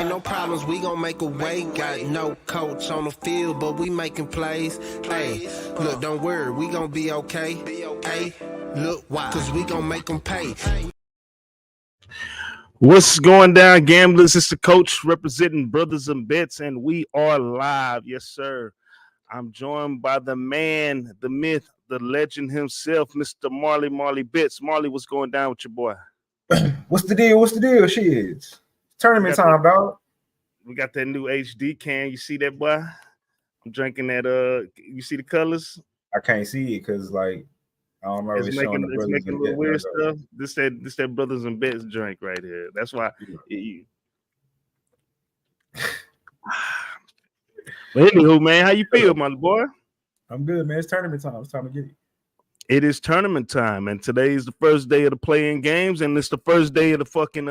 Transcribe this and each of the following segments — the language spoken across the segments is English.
ain't no problems, we gon' make a way. Got no coach on the field, but we making plays. Hey, look, don't worry, we gon' be okay. Hey, look, why? Cause we gon' make them pay. What's going down, gamblers? It's the coach representing Brothas N Bets, and we are live. Yes, sir. I'm joined by the man, the myth, the legend himself, Mr. Marley Bets. Marley, what's going down with your boy? What's the deal? Shit. Tournament time, dog. We got that new HD can. You see that, boy? I'm drinking that. You see the colors? I can't see it because, like, I don't know. It's making a little weird stuff. This that Brothas N Bets drink right here. That's why. But anywho, man, how you feel, my boy? I'm good, man. It's tournament time. It's time to get it. It is tournament time, and today is the first day of the playing games, and it's the first day of the fucking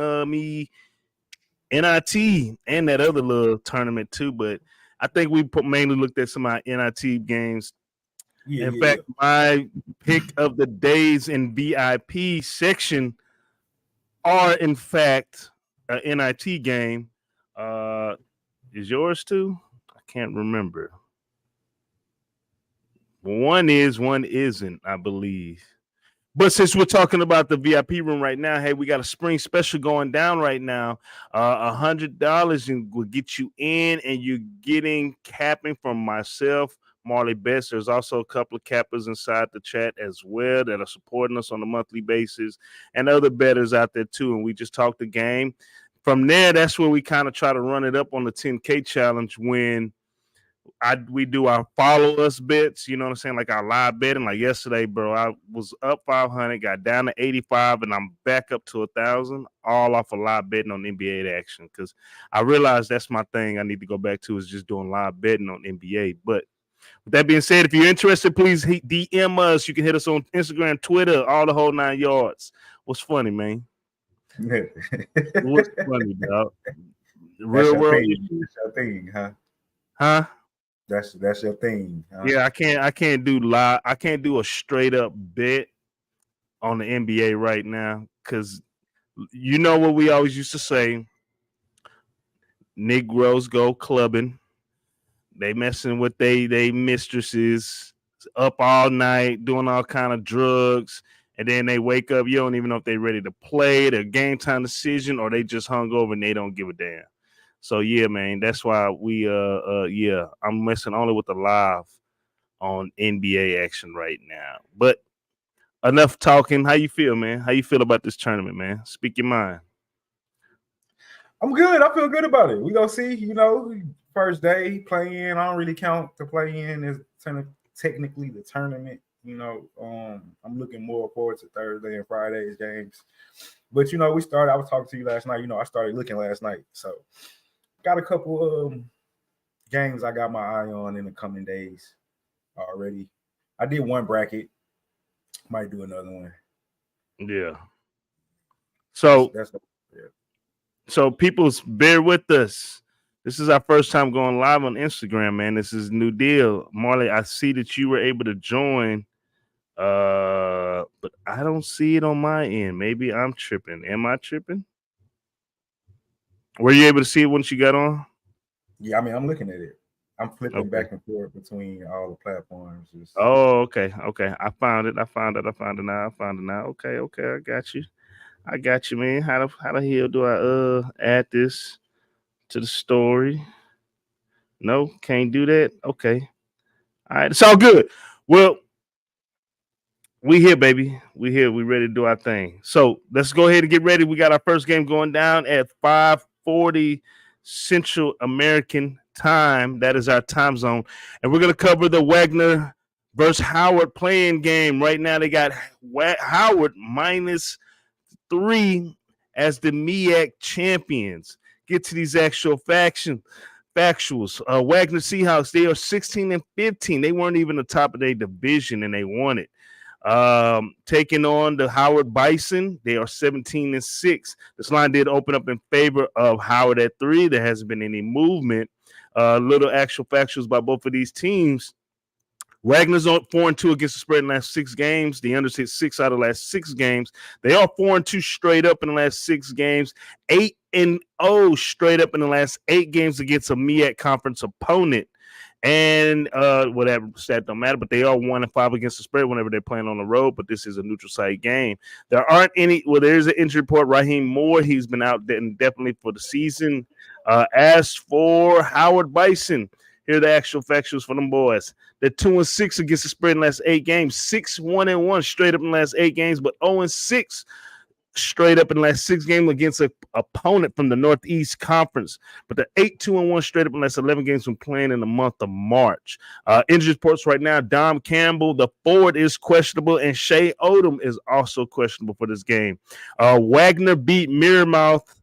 NIT and that other little tournament too. But I think we mainly looked at some of our NIT games. In fact, my pick of the days in VIP section are in fact an NIT game. Is yours too? I can't remember. One is, one isn't, I believe. But since we're talking about the VIP room right now, hey, we got a spring special going down right now. $100 will get you in, and you're getting capping from myself, Marley Bets. There's also a couple of cappers inside the chat as well that are supporting us on a monthly basis, and other bettors out there too. And we just talked the game. From there, that's where we kind of try to run it up on the 10K challenge when we do our follow us bets, you know what I'm saying? Like our live betting. Like yesterday, bro, I was up 500, got down to 85, and I'm back up to 1,000, all off of live betting on NBA action. Because I realized that's my thing I need to go back to, is just doing live betting on NBA. But with that being said, if you're interested, please DM us. You can hit us on Instagram, Twitter, all the whole 9 yards. What's funny, man? What's funny, dog? Real world. That's your thing, huh? Huh? That's your thing. Huh? Yeah, I can't do live. I can't do a straight up bet on the NBA right now, because you know what we always used to say: Negroes go clubbing. They messing with they mistresses, up all night doing all kind of drugs, and then they wake up. You don't even know if they're ready to play, their game time decision, or they just hung over and they don't give a damn. So yeah, man, that's why we I'm messing only with the live on NBA action right now. But enough talking. How you feel, man? How you feel about this tournament, man? Speak your mind. I'm good. I feel good about it. We gonna see, you know, first day play in. I don't really count the play in as technically the tournament. You know, I'm looking more forward to Thursday and Friday's games. But you know, I was talking to you last night. You know, I started looking last night. So got a couple games I got my eye on in the coming days already. I did one bracket. Might do another one. Yeah. So So people, bear with us. This is our first time going live on Instagram, man. This is a new deal. Marley, I see that you were able to join, but I don't see it on my end. Maybe I'm tripping. Am I tripping? Were you able to see it once you got on? Yeah, I mean, I'm looking at it. I'm flipping back and forth between all the platforms. Oh, okay. I found it now. Okay. I got you, man. How the hell do I add this to the story? No, can't do that. Okay. All right, it's all good. Well, we here, baby. We here. We ready to do our thing. So let's go ahead and get ready. We got our first game going down at 5:40 Central American time. That is our time zone. And we're going to cover the Wagner versus Howard playing game. Right now, they got Howard -3 as the MEAC champions. Get to these actual factuals. Wagner Seahawks, they are 16-15. They weren't even the top of their division, and they won it. Taking on the Howard Bison, they are 17-6. This line did open up in favor of Howard at 3. There hasn't been any movement. Little actual factuals by both of these teams. Wagner's on 4-2 against the spread in the last 6 games. The unders hit 6 out of the last 6 games. They are 4-2 straight up in the last 6 games. 8-0 straight up in the last 8 games against a MEAC conference opponent. And whatever stat don't matter, but they are 1-5 against the spread whenever they're playing on the road. But this is a neutral site game. There aren't any. Well, there's an injury report. Raheem Moore, he's been out definitely for the season. As for Howard Bison, here are the actual factuals for them boys. They're 2-6 against the spread in the last 8 games. 6-1-1 straight up in the last 8 games, but 0-6 straight up in the last 6 games against an opponent from the Northeast Conference. But they're 8-2-1 straight up in the last 11 games from playing in the month of March. Injury reports right now, Dom Campbell, the forward, is questionable, and Shea Odom is also questionable for this game. Wagner beat Miramouth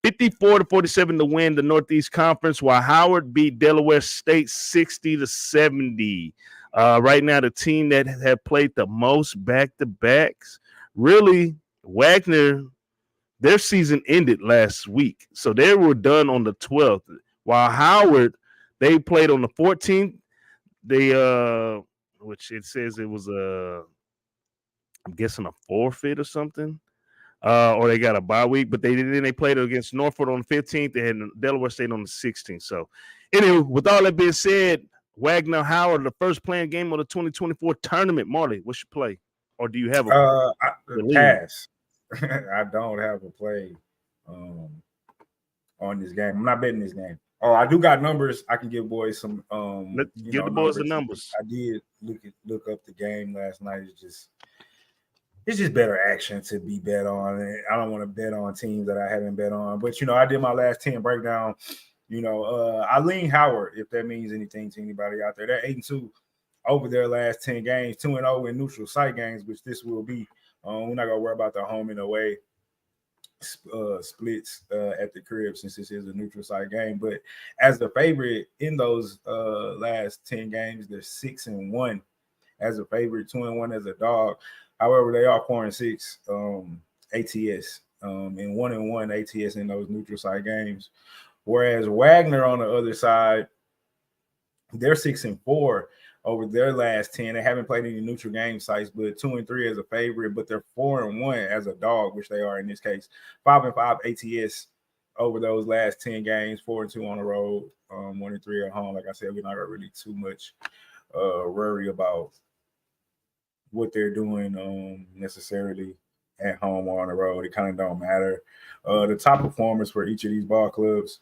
54-47 to win the Northeast Conference, while Howard beat Delaware State 60-70. Right now, the team that have played the most back-to-backs, really, Wagner, their season ended last week. So they were done on the 12th. While Howard, they played on the 14th. They which it says it was I'm guessing a forfeit or something. Or they got a bye week, but they played against Norfolk on the 15th. They had Delaware State on the 16th. So anyway, with all that being said, Wagner Howard, the first playing game of the 2024 tournament. Marley, what's your play? Or do you have a pass? I don't have a play on this game. I'm not betting this game. Oh, I do got numbers. I can give boys some. Give the boys the numbers. I did look up the game last night. It's just better action to be bet on. I don't want to bet on teams that I haven't bet on. But I did my last 10 breakdown. I lean Howard, if that means anything to anybody out there. They're 8-2 over their last 10 games, 2-0 in neutral site games, which this will be. We're not gonna worry about the home and away splits at the crib, since this is a neutral site game. But as the favorite in those last 10 games, they're 6-1 as a favorite, 2-1 as a dog. However, they are 4-6 ATS and 1-1 ATS in those neutral site games. Whereas Wagner on the other side, they're 6-4 over their last 10. They haven't played any neutral game sites, but 2-3 as a favorite, but they're 4-1 as a dog, which they are in this case. 5-5 ATS over those last 10 games, 4-2 on the road, 1-3 at home. Like I said, we're not really too much worry about what they're doing necessarily at home or on the road. It kind of don't matter. The top performers for each of these ball clubs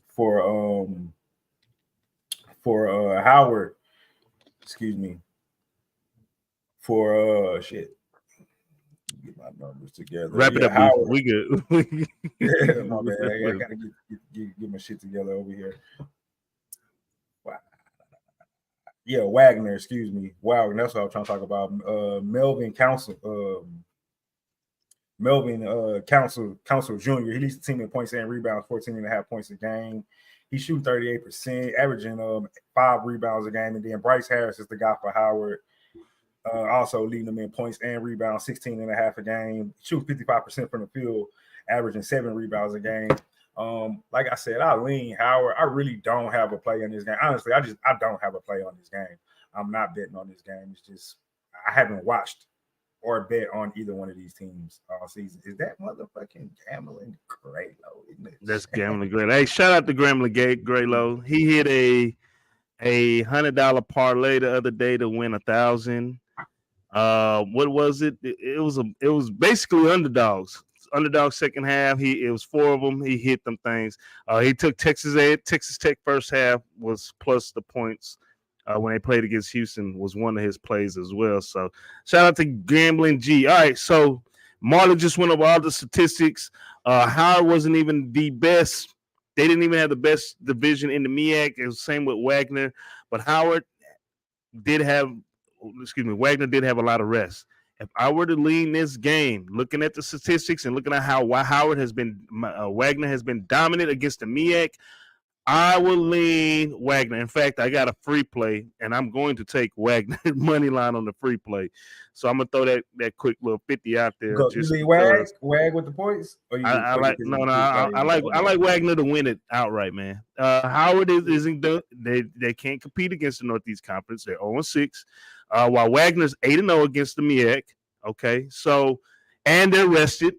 for Howard, get my numbers together. Wrap it up, Howard. We good. Yeah, my bad. I gotta get my shit together over here. Wow. Yeah, Wagner, Wagner, that's what I'm trying to talk about. Melvin Council Jr. He leads the team in points and rebounds, 14.5 points a game. He's shooting 38%, averaging 5 rebounds a game. And then Bryce Harris is the guy for Howard, also leading them in points and rebounds, 16.5 a game. Shoots 55% from the field, averaging 7 rebounds a game. Like I said, I lean Howard. I really don't have a play on this game. Honestly, I don't have a play on this game. I'm not betting on this game. It's just I haven't watched or bet on either one of these teams all season. Is that motherfucking gambling Graylow? Isn't it? That's gambling Graylow. Hey, shout out to gambling Graylow. He hit a $100 parlay the other day to win 1,000. What was it? It was basically underdogs. Underdog second half. It was 4 of them. He hit them things. He took Texas Tech first half was plus the points. When they played against Houston was one of his plays as well. So shout out to Gambling G. All right, so Marley just went over all the statistics. Howard wasn't even the best. They didn't even have the best division in the MEAC. It was the same with Wagner, but Wagner did have a lot of rest. If I were to lean this game, looking at the statistics and looking at how Wagner has been dominant against the MEAC, I will lean Wagner. In fact, I got a free play, and I'm going to take Wagner money line on the free play. So I'm gonna throw that quick little 50 out there. Go, you Just leave because Wag with the points, or you just I take it like because no it's no a free play? I like Wagner to win it outright, man. Howard isn't they can't compete against the Northeast Conference. They're 0-6, while Wagner's 8-0 against the MEAC. Okay, so and they're rested.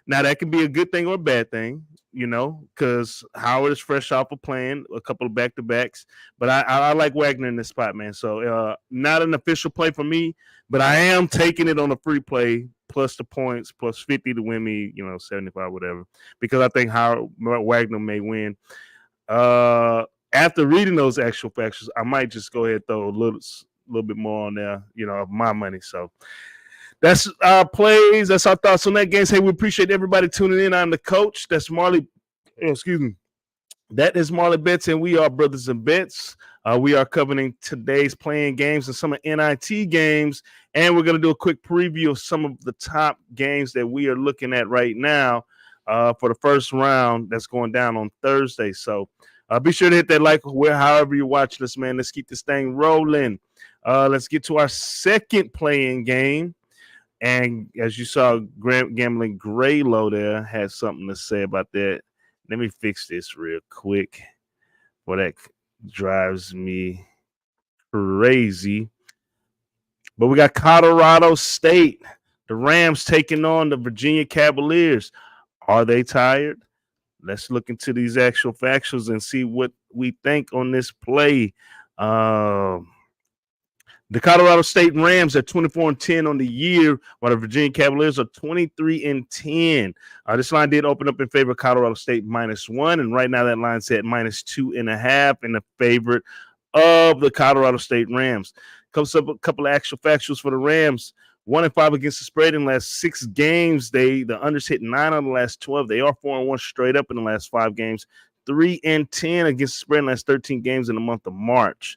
Now that can be a good thing or a bad thing, because Howard is fresh off of playing a couple of back-to-backs. But I like Wagner in this spot, man. So not an official play for me, but I am taking it on a free play plus the points plus 50 to win me, 75, whatever, because I think Wagner may win. After reading those actual factors, I might just go ahead and throw a little bit more on there, of my money. So that's our plays. That's our thoughts on that game. Hey, we appreciate everybody tuning in. I'm the coach. That's Marley. Excuse me. That is Marley Bets, and we are Brothas N Bets. We are covering today's playing games and some of NIT games, and we're going to do a quick preview of some of the top games that we are looking at right now for the first round that's going down on Thursday. So be sure to hit that like however you're watching this, man. Let's keep this thing rolling. Let's get to our second playing game. And as you saw, Gambling Graylow there had something to say about that. Let me fix this real quick. Boy, that drives me crazy. But we got Colorado State. The Rams taking on the Virginia Cavaliers. Are they tired? Let's look into these actual factuals and see what we think on this play. The Colorado State Rams are 24-10 on the year, while the Virginia Cavaliers are 23-10. This line did open up in favor of Colorado State -1, and right now that line's at -2.5 in the favorite of the Colorado State Rams. Comes up a couple of actual factuals for the Rams. 1-5 against the spread in the last 6 games. The unders hit 9 on the last 12. They are 4-1 straight up in the last 5 games. 3-10 against the spread in the last 13 games in the month of March.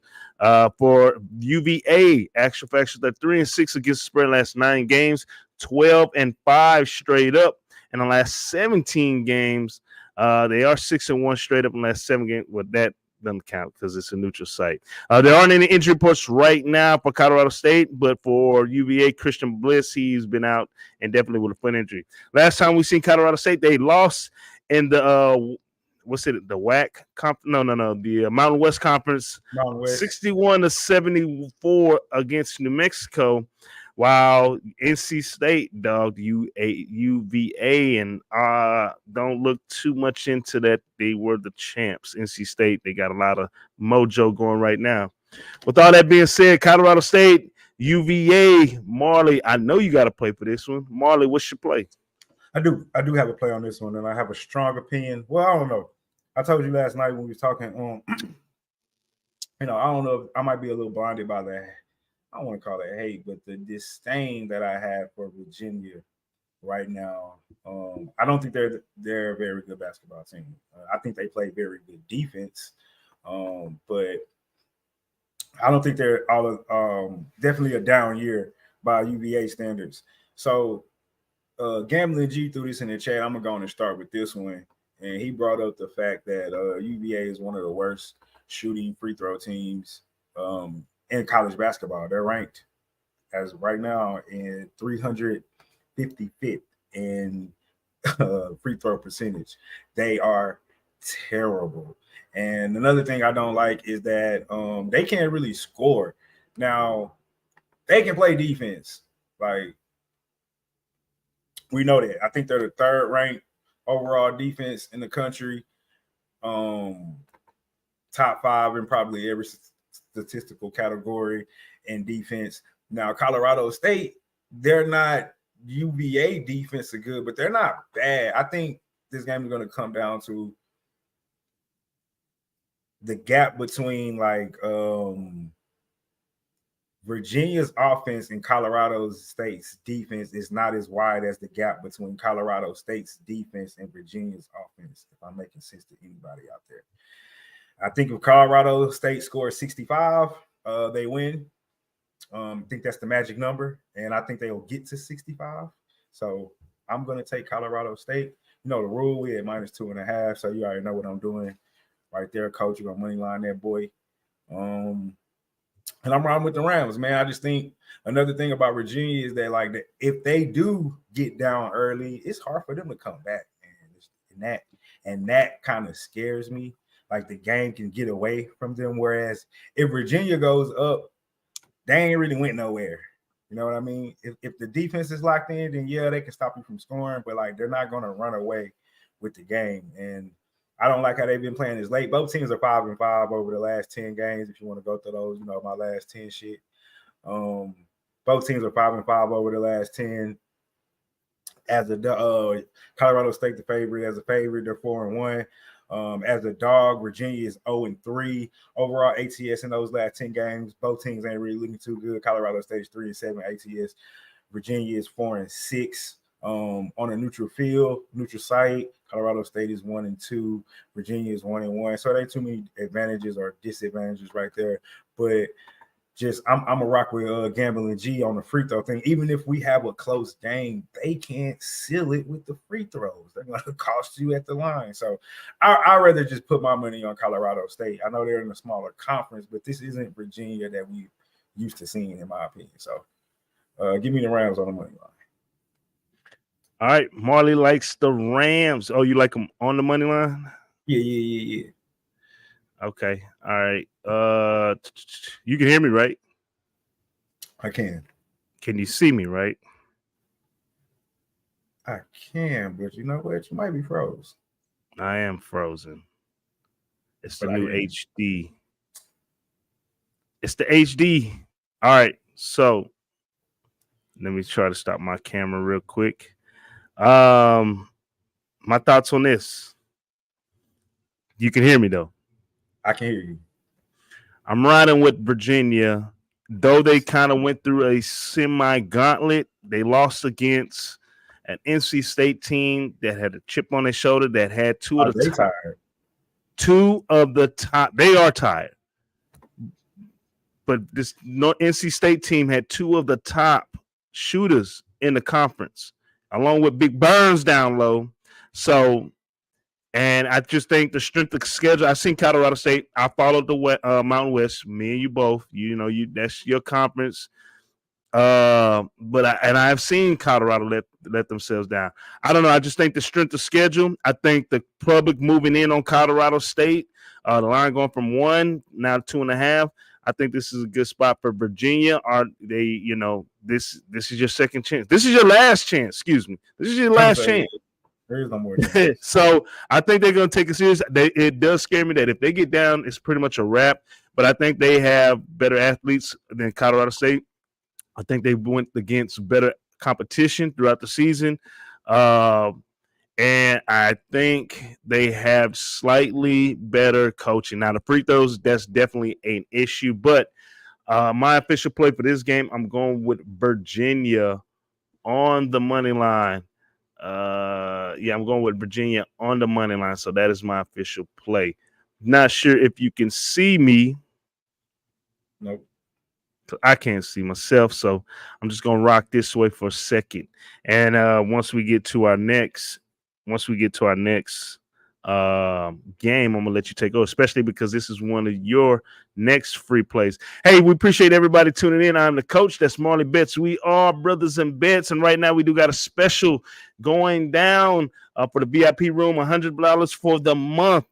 For UVA, actual factors, they're 3-6 against the spread in the last 9 games, 12-5 straight up in the last 17 games. They are 6-1 straight up in the last 7 games. Well, that doesn't count because it's a neutral site. There aren't any injury reports right now for Colorado State, but for UVA, Christian Bliss, he's been out and definitely with a foot injury. Last time we seen Colorado State, they lost in the the WAC the Mountain West Conference, 61-74 against New Mexico, while NC State dogged UVA, and don't look too much into that. They were the champs. NC State, they got a lot of mojo going right now. With all that being said, Colorado State, UVA, Marley, I know you got to play for this one. Marley, what's your play? I do have a play on this one, and I have a strong opinion. Well, I don't know. I told you last night when we were talking, I don't know if I might be a little blinded by that. I don't want to call it hate, but the disdain that I have for Virginia right now. I don't think they're a very good basketball team. I think they play very good defense, but I don't think they're definitely a down year by UVA standards. So. Gambling G threw this in the chat. I'm gonna go on and start with this one, and he brought up the fact that UVA is one of the worst shooting free throw teams in college basketball. They're ranked as right now in 355th in free throw percentage. They are terrible. And another thing I don't like is that they can't really score. Now they can play defense, like. We know that. I think they're the 3rd ranked overall defense in the country. Top 5 in probably every statistical category in defense. Now, Colorado State, they're not UVA defense are good, but they're not bad. I think this game is going to come down to the gap between Virginia's offense and Colorado State's defense is not as wide as the gap between Colorado State's defense and Virginia's offense, if I'm making sense to anybody out there. I think if Colorado State scores 65, they win. I think that's the magic number, and I think they will get to 65. So I'm going to take Colorado State. You know the rule, we at -2.5, so you already know what I'm doing. right there. Coach, you're gonna money line that boy. And I'm riding with the Rams, man. I just think another thing about Virginia is that like if they do get down early, it's hard for them to come back, man. And that kind of scares me. Like the game can get away from them. Whereas if Virginia goes up, they ain't really went nowhere. You know what I mean? If the defense is locked in, then yeah, they can stop you from scoring, but like they're not gonna run away with the game. And I don't like how they've been playing this late. Both teams are 5-5 over the last 10 games. If you want to go through those, my last 10 shit. Both teams are 5-5 over the last 10. As a Colorado State, the favorite. As a favorite, they're 4-1. As a dog, Virginia is 0-3 overall ATS in those last 10 games. Both teams ain't really looking too good. Colorado State is 3-7 ATS. Virginia is 4-6 on a neutral field, neutral site. Colorado State is 1-2. Virginia is 1-1. So there ain't too many advantages or disadvantages right there. But just I'm a rock with Gambling G on the free throw thing. Even if we have a close game, they can't seal it with the free throws. They're going to cost you at the line. So I'd rather just put my money on Colorado State. I know they're in a smaller conference, but this isn't Virginia that we used to seeing, in my opinion. So give me the Rams on the money line. All right, Marley likes the Rams. Oh, you like them on the money line? Yeah. Okay. All right. You can hear me, right? I can. Can you see me, right? I can, but you know what? You might be froze. I am frozen. It's the new HD. It's the HD. All right. So let me try to stop my camera real quick. My thoughts on this. You can hear me though. I can hear you. I'm riding with Virginia, though they kind of went through a semi-gauntlet. They lost against an NC State team that had a chip on their shoulder, that had two of the top. They are tired. But this NC State team had two of the top shooters in the conference, along with Big Burns down low. So, and I just think the strength of schedule. I seen Colorado State. I followed the Mountain West. Me and you both. That's your conference. But I've seen Colorado let themselves down. I don't know. I just think the strength of schedule. I think the public moving in on Colorado State. The line going from 1 now to 2.5. I think this is a good spot for Virginia. Are they? This is your second chance. This is your last chance. Excuse me. This is your last chance. There is no more. So I think they're going to take it serious. It does scare me that if they get down, it's pretty much a wrap. But I think they have better athletes than Colorado State. I think they went against better competition throughout the season. And I think they have slightly better coaching. Now, the free throws, that's definitely an issue. But my official play for this game, I'm going with Virginia on the money line. I'm going with Virginia on the money line. So that is my official play. Not sure if you can see me. Nope. I can't see myself, so I'm just gonna rock this way for a second. And once we get to our next game, I'm gonna let you take over, especially because this is one of your next free plays. Hey, we appreciate everybody tuning in. I'm the coach. That's Marley Bets. We are Brothas N Bets, and right now we do got a special going down for the VIP room, $100 for the month.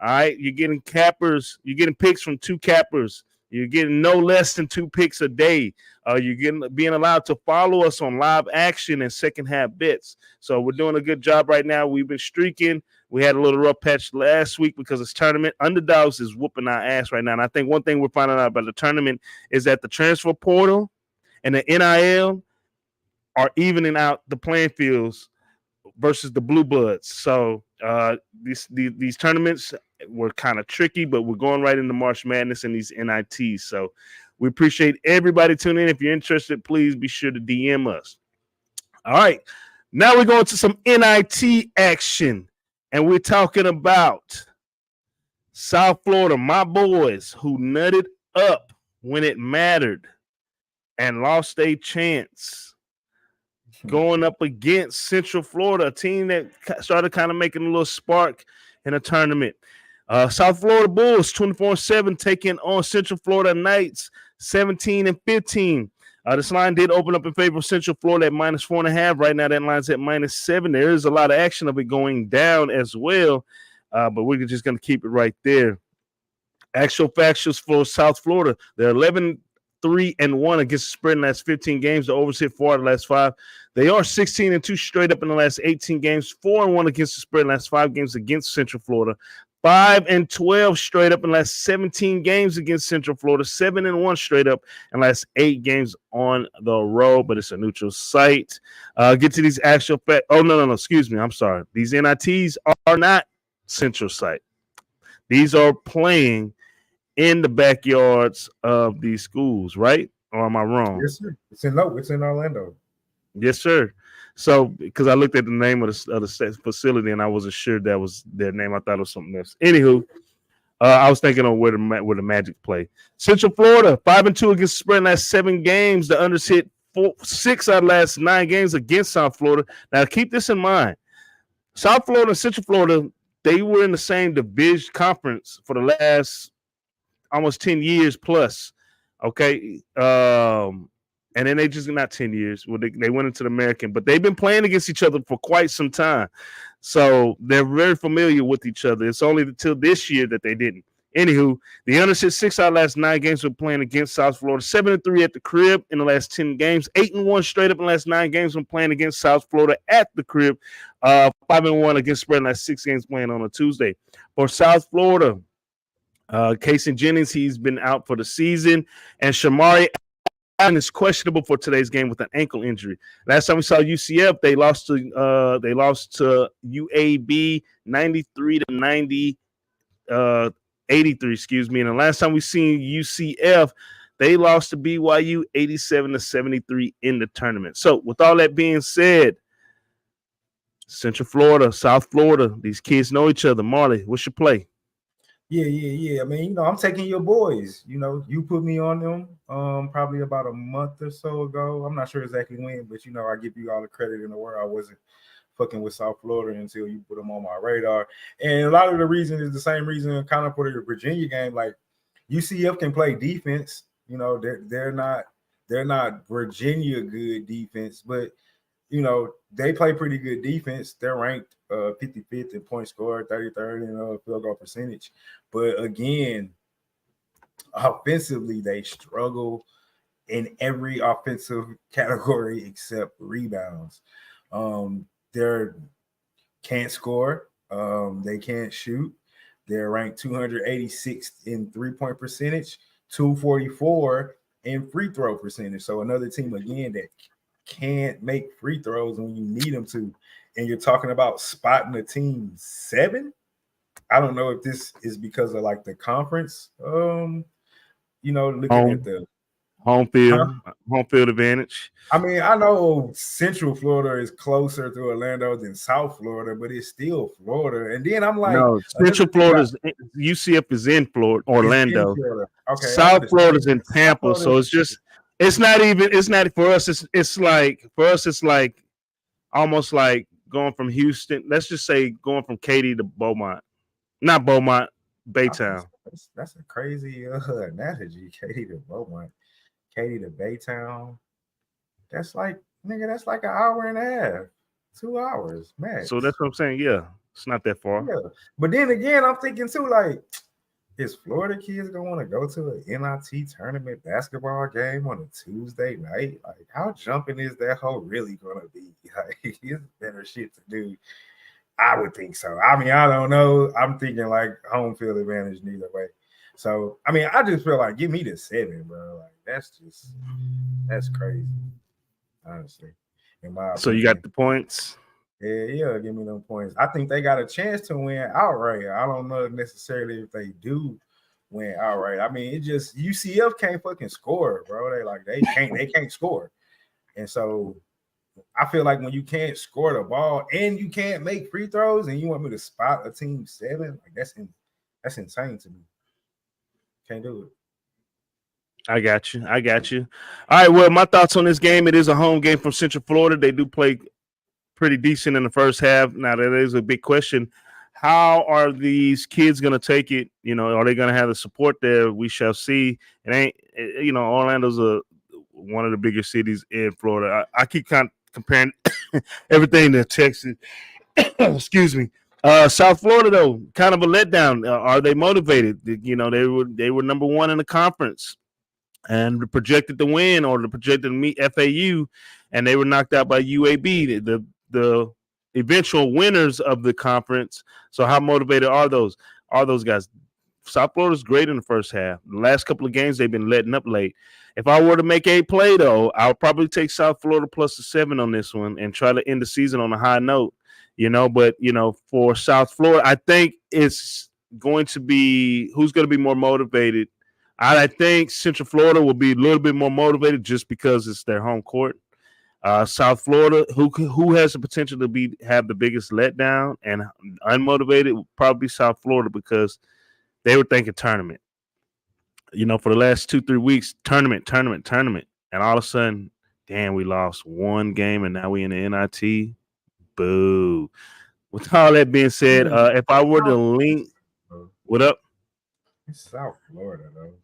All right, you're getting cappers. You're getting picks from 2 cappers. You're getting no less than 2 picks a day. You're being allowed to follow us on live action and second half bets. So we're doing a good job right now. We've been streaking. We had a little rough patch last week because it's tournament. Underdogs is whooping our ass right now. And I think one thing we're finding out about the tournament is that the transfer portal and the NIL are evening out the playing fields versus the Blue Bloods. So these tournaments were kind of tricky, but we're going right into March Madness and these NITs. So we appreciate everybody tuning in. If you're interested, please be sure to DM us. All right. Now we're going to some NIT action, and we're talking about South Florida, my boys who nutted up when it mattered and lost a chance, going up against Central Florida, a team that started kind of making a little spark in a tournament. South Florida Bulls 24-7 taking on Central Florida Knights 17-15. This line did open up in favor of Central Florida at -4.5. Right now, that line's at -7. There is a lot of action of it going down as well, but we're just going to keep it right there. Actual factuals for South Florida: they're 11-3-1 against the spread in the last 15 games. The overs hit 4 out of the last 5. They are 16-2 straight up in the last 18 games. 4-1 against the spread in the last 5 games against Central Florida. 5-12 straight up in the last 17 games against Central Florida. 7-1 straight up in the last 8 games on the road, but it's a neutral site. Get to these actual facts. Oh, no. Excuse me. I'm sorry. These NITs are not central site. These are playing in the backyards of these schools, right? Or am I wrong? Yes, sir. It's in Orlando. Yes, sir. So, because I looked at the name of the facility and I wasn't sure that was their name. I thought it was something else. Anywho, I was thinking of where the Magic play. Central Florida 5-2 against the spread in the last 7 games. The unders hit 6 out of the last 9 games against South Florida. Now, keep this in mind. South Florida and Central Florida, they were in the same division conference for the last almost 10 years plus. Okay. And then they just not 10 years. Well, they went into the American, but they've been playing against each other for quite some time. So they're very familiar with each other. It's only until this year that they didn't. Anywho, the unders hit 6 out of the last 9 games when playing against South Florida. 7-3 at the crib in the last 10 games. 8-1 straight up in the last 9 games when playing against South Florida at the crib. 5-1 against spread in the last 6 games playing on a Tuesday. For South Florida, Casey Jennings, he's been out for the season. And Shamari is questionable for today's game with an ankle injury. Last time we saw UCF, they lost to UAB 93-90, 83. Excuse me. And the last time we seen UCF, they lost to BYU 87-73 in the tournament. So, with all that being said, Central Florida, South Florida, these kids know each other. Marley, what's your play? Yeah. I mean, I'm taking your boys. You put me on them probably about a month or so ago. I'm not sure exactly when, but I give you all the credit in the world. I wasn't fucking with South Florida until you put them on my radar. And a lot of the reason is the same reason kind of for the Virginia game. Like UCF can play defense. They're not Virginia good defense, but they play pretty good defense. They're ranked 55th in point score, 33rd in field goal percentage. But again, offensively, they struggle in every offensive category except rebounds. They can't score. They can't shoot. They're ranked 286th in 3-point percentage, 244 in free throw percentage. So another team, again, that can't make free throws when you need them to. And you're talking about spotting a team 7. I don't know if this is because of like the conference, looking at the home field advantage. I mean, I know Central Florida is closer to Orlando than South Florida, but it's still Florida. And then I'm like, no, Central Florida's UCF is in Florida, Orlando. In Florida. Okay, South Florida's in Tampa, so it's not for us. It's like for us, it's like almost like going from Houston. Let's just say going from Katy to Beaumont, not Beaumont, Baytown. That's a crazy analogy. Katy to Beaumont, Katy to Baytown. That's like an hour and a half, 2 hours, max. So that's what I'm saying. Yeah, it's not that far. Yeah, but then again, I'm thinking too, like, is Florida kids gonna want to go to an NIT tournament basketball game on a Tuesday night? Like, how jumping is that hoe really gonna be? Like, it's better shit to do. I would think so. I mean, I don't know. I'm thinking like home field advantage neither way. So, I mean, I just feel like give me the 7, bro. Like, that's crazy, honestly. So you got the points. Yeah, give me them points. I think they got a chance to win outright. I don't know necessarily if they do win outright. I mean, it just UCF can't fucking score, bro. They can't score. And so I feel like when you can't score the ball and you can't make free throws and you want me to spot a team 7, like that's insane to me. Can't do it. I got you. All right, well, my thoughts on this game, it is a home game from Central Florida. They do play pretty decent in the first half. Now, that is a big question. How are these kids going to take it? You know, are they going to have the support there? We shall see. It ain't, you know, Orlando's one of the bigger cities in Florida. I keep comparing everything to Texas. Excuse me. South Florida, though, kind of a letdown. Are they motivated? You know, they were number one in the conference and projected to win, or projected to meet FAU, and they were knocked out by UAB, the eventual winners of the conference. So how motivated are those guys? South Florida's great in the first half. The last couple of games they've been letting up late. If I were to make a play, though, I'll probably take South Florida plus the 7 on this one and try to end the season on a high note. You know, but you know, for South Florida, I think it's going to be who's going to be more motivated. I think Central Florida will be a little bit more motivated just because it's their home court. South Florida, who has the potential to have the biggest letdown and unmotivated, would probably be South Florida because they were thinking tournament. You know, for the last 2-3 weeks, tournament, and all of a sudden, damn, we lost one game and now we in the NIT. Boo. With all that being said, if I were to link, what up? It's South Florida, though.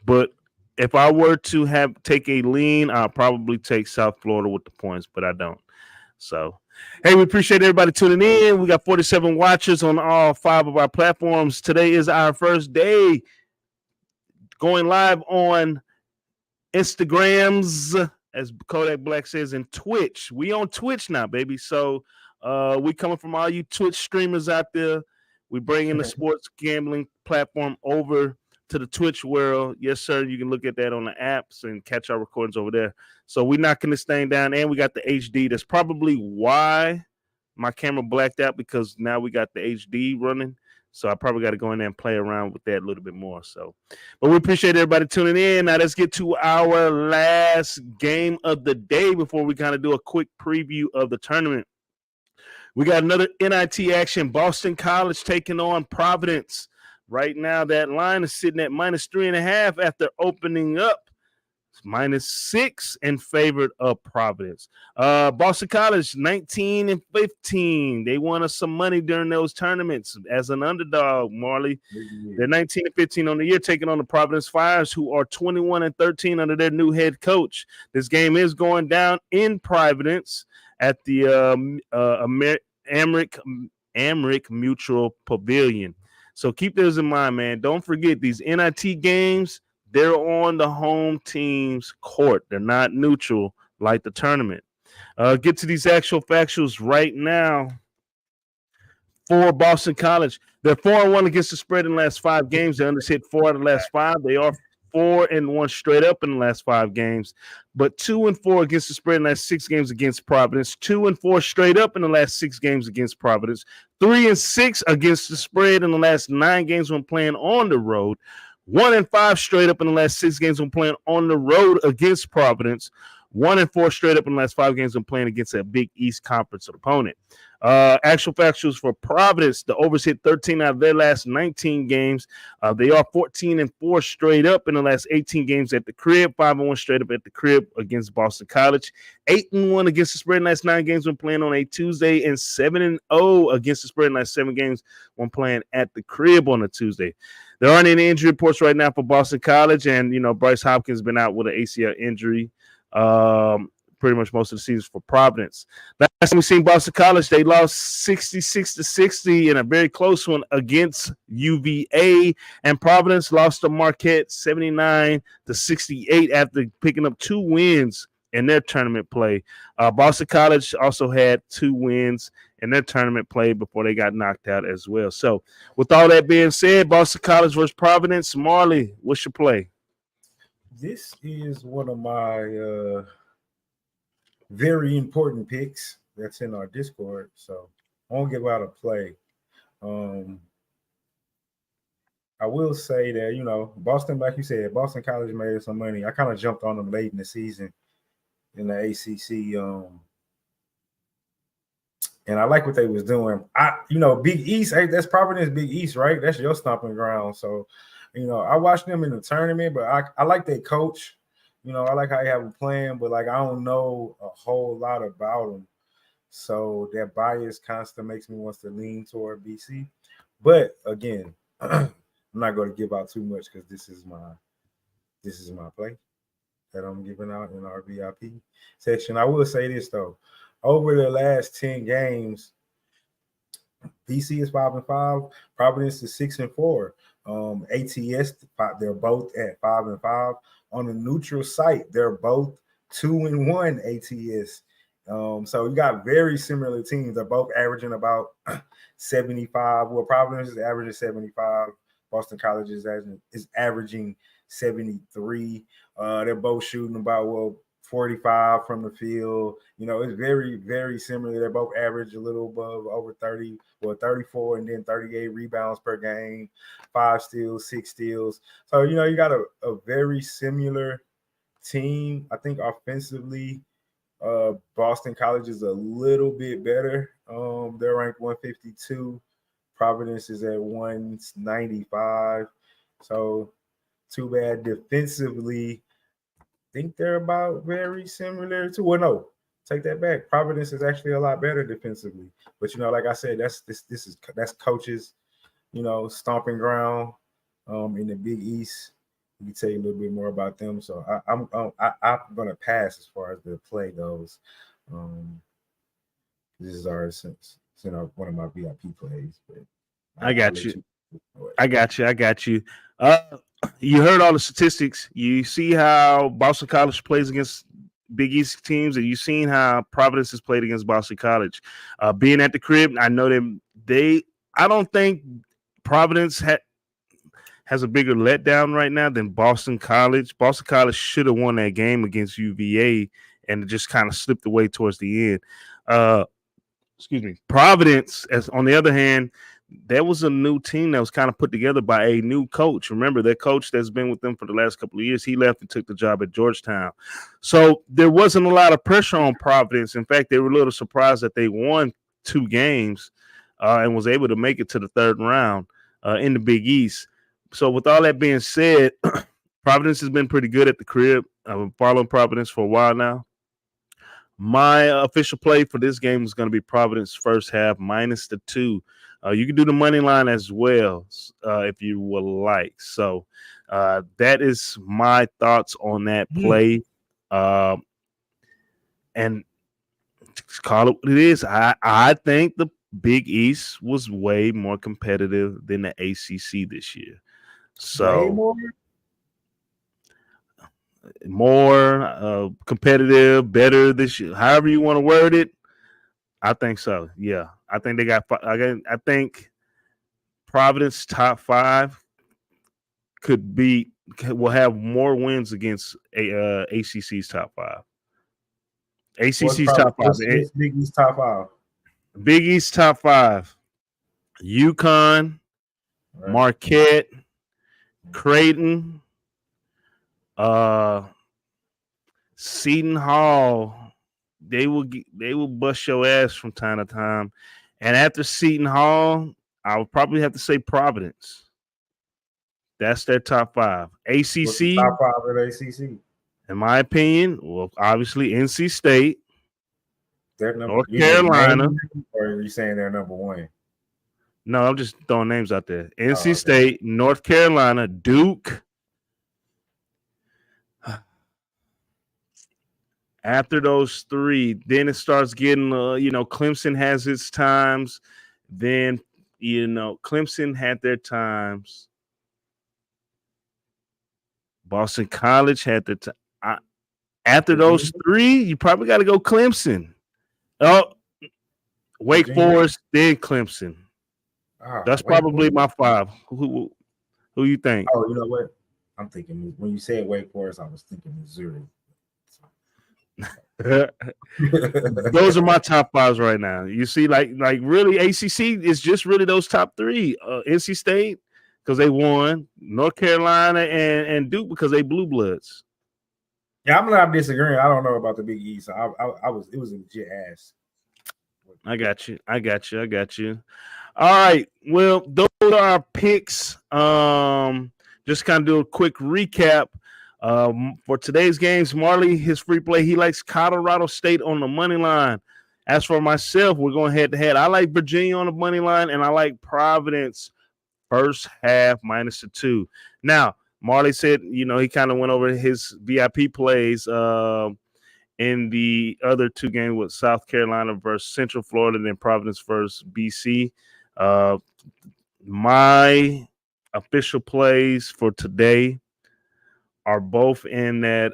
But if I were to take a lean, I'll probably take South Florida with the points, but I don't. So, hey, we appreciate everybody tuning in. We got 47 watchers on all 5 of our platforms. Today is our first day going live on Instagrams, as Kodak Black says, and Twitch. We on Twitch now, baby. So we coming from all you Twitch streamers out there. We bringing the sports gambling platform over to the Twitch world. Yes, sir. You can look at that on the apps and catch our recordings over there. So we're knocking this thing down, and we got the HD. That's probably why my camera blacked out, because now we got the HD running. So I probably got to go in there and play around with that a little bit more. So, but we appreciate everybody tuning in. Now let's get to our last game of the day before we kind of do a quick preview of the tournament. We got another NIT action. Boston College taking on Providence. Right now, that line is sitting at -3.5 after opening up. It's -6 in favor of Providence. Boston College, 19-15. They won us some money during those tournaments as an underdog, Marley. They're 19-15 on the year, taking on the Providence Fires, who are 21-13 under their new head coach. This game is going down in Providence at the Amrick Mutual Pavilion. So keep this in mind, man. Don't forget, these NIT games, they're on the home team's court. They're not neutral like the tournament. Get to these actual factuals right now. For Boston College, they're 4-1 against the spread in the last 5 games. They only hit 4 out of the last 5. They are 4-1 straight up in the last 5 games, but 2-4 against the spread in the last 6 games against Providence. 2-4 straight up in the last 6 games against Providence. 3-6 against the spread in the last 9 games when playing on the road. 1-5 straight up in the last 6 games when playing on the road against Providence. 1-4 straight up in the last 5 games when playing against a Big East Conference opponent. Actual factuals for Providence: the overs hit 13 out of their last 19 games. They are 14-4 straight up in the last 18 games at the crib. 5-1 straight up at the crib against Boston College. 8-1 against the spread in the last 9 games when playing on a Tuesday, and 7-0 against the spread in the last 7 games when playing at the crib on a Tuesday. There aren't any injury reports right now for Boston College, and Bryce Hopkins has been out with an ACL injury. Pretty much most of the season for Providence. Last time we seen Boston College, they lost 66-60 in a very close one against UVA, and Providence lost to Marquette 79-68 after picking up 2 wins in their tournament play. Boston College also had 2 wins in their tournament play before they got knocked out as well. So with all that being said, Boston College versus Providence. Marley, what's your play? This is one of my very important picks that's in our Discord, so I won't give out a play. I will say that, Boston, like you said, Boston College made some money. I kind of jumped on them late in the season in the ACC, and I like what they was doing. Big East, hey, that's Providence Big East, right? That's your stomping ground. So, I watched them in the tournament, but I like their coach. I like how they have a plan, but I don't know a whole lot about them. So that bias constantly makes me want to lean toward BC. But again, I'm not going to give out too much because this is my play that I'm giving out in our VIP section. I will say this though, over the last 10 games, BC is 5-5, Providence is 6-4. ATS, they're both at 5-5. On the neutral site, they're both 2-1 ATS. So you got very similar teams. They're both averaging about 75. Well, Providence is averaging 75. Boston College is averaging 73. They're both shooting about 45 from the field. It's very, very similar. They're both average a little above over 30, 34, and then 38 rebounds per game, 5 steals, 6 steals. So, you got a very similar team. I think offensively, Boston College is a little bit better. They're ranked 152. Providence is at 195. So too bad defensively. I think they're about very similar to. Well, no, take that back. Providence is actually a lot better defensively. But like I said, that's coaches, stomping ground in the Big East. You can tell you a little bit more about them. So I'm gonna pass as far as the play goes. This is ours since one of my VIP plays. But I got you. You heard all the statistics. You see how Boston College plays against Big East teams, and you've seen how Providence has played against Boston College. Being at the crib, I know them. I don't think Providence has a bigger letdown right now than Boston College. Boston College should have won that game against UVA, and it just kind of slipped away towards the end. Providence, as on the other hand, there was a new team that was kind of put together by a new coach. Remember, that coach that's been with them for the last couple of years, he left and took the job at Georgetown. So there wasn't a lot of pressure on Providence. In fact, they were a little surprised that they won 2 games and was able to make it to the third round in the Big East. So with all that being said, Providence has been pretty good at the crib. I've been following Providence for a while now. My official play for this game is going to be Providence first half -2. You can do the money line as well if you would like. So that is my thoughts on that play. And just call it what it is. I think the Big East was way more competitive than the ACC this year. So more competitive, better this year. However you want to word it. I think so. Yeah, I think they got. I think Providence top 5 will have more wins against ACC's top 5. ACC's top 5. Big East top 5. Big East top 5. UConn, right. Marquette, Creighton, Seton Hall. They will bust your ass from time to time. And after Seton Hall, I would probably have to say Providence. That's their top 5. ACC. What's the top 5 at ACC? In my opinion, well, obviously NC State. North Carolina. Or are you saying they're number 1? No, I'm just throwing names out there. NC State, North Carolina, Duke. After those 3, then it starts getting, Clemson has its times. Then, Clemson had their times. Boston College had their time. After those 3, you probably got to go Clemson. Oh, Wake Forest, then Clemson. That's probably my 5. Who you think? Oh, you know what? I'm thinking when you said Wake Forest, I was thinking Missouri. Those are my top 5s right now. You see, like really, ACC is just really those top 3. NC State because they won, North Carolina and Duke because they blue bloods. Yeah, I'm not disagreeing. I don't know about the Big East. It was a legit ass. I got you. All right. Well, those are our picks. Just kind of do a quick recap. For today's games, Marley, his free play, he likes Colorado State on the money line As for myself, we're going head to head. I like Virginia on the money line, and I like Providence first half minus the 2. Now, Marley said, he kind of went over his VIP plays in the other 2 games with South Carolina versus Central Florida, and then Providence versus BC. My official plays for today are both in that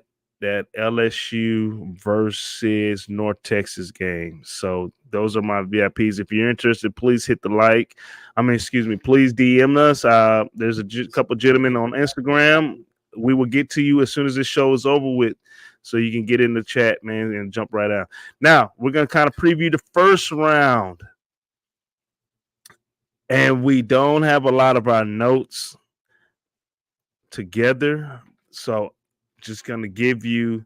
LSU versus North Texas game. So those are my VIPs. If you're interested, please hit the please DM us. There's a couple gentlemen on Instagram. We will get to you as soon as this show is over with, so you can get in the chat, man, and jump right out. Now, we're going to kind of preview the first round. And we don't have a lot of our notes together. So just going to give you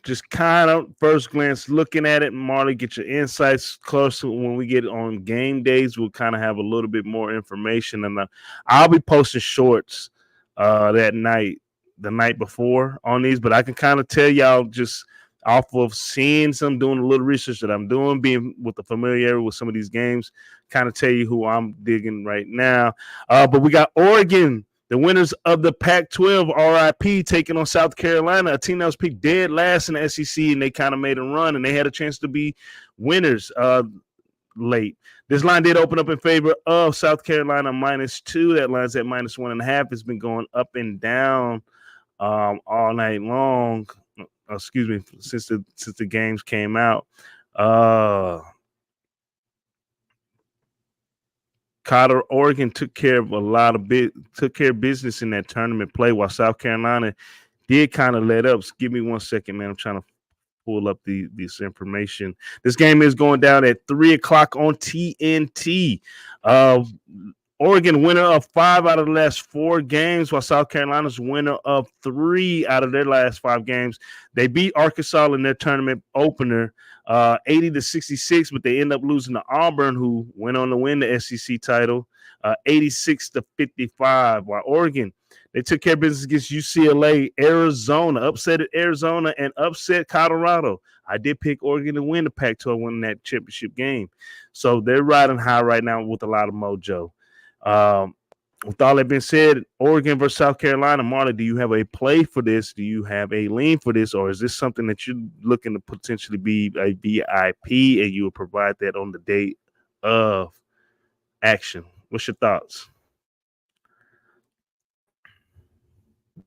just kind of first glance looking at it. Marley, get your insights closer. When we get on game days, we'll kind of have a little bit more information. And I'll be posting shorts that night, the night before on these. But I can kind of tell y'all just off of seeing some, doing a little research that I'm doing, being with the familiarity with some of these games, kind of tell you who I'm digging right now. But we got Oregon, the winners of the Pac-12, RIP, taking on South Carolina, a team that was picked dead last in the SEC, and they kind of made a run, and they had a chance to be winners late. This line did open up in favor of South Carolina -2. That line's at -1.5. It's been going up and down all night long. Since the games came out. Oregon took care of business in that tournament play, while South Carolina did kind of let up. Give me 1 second, man. I'm trying to pull up this information. This game is going down at 3:00 on TNT. Oregon winner of 5 out of the last 4 games, while South Carolina's winner of 3 out of their last 5 games. They beat Arkansas in their tournament opener 80-66, but they end up losing to Auburn, who went on to win the SEC title 86-55. While Oregon, they took care of business against UCLA, upset Arizona, and upset Colorado. I did pick Oregon to win the Pac-12, win that championship game. So they're riding high right now with a lot of mojo. With all that being said, Oregon versus South Carolina, Marley, do you have a play for this? Do you have a lean for this? Or is this something that you're looking to potentially be a VIP and you will provide that on the day of action? What's your thoughts?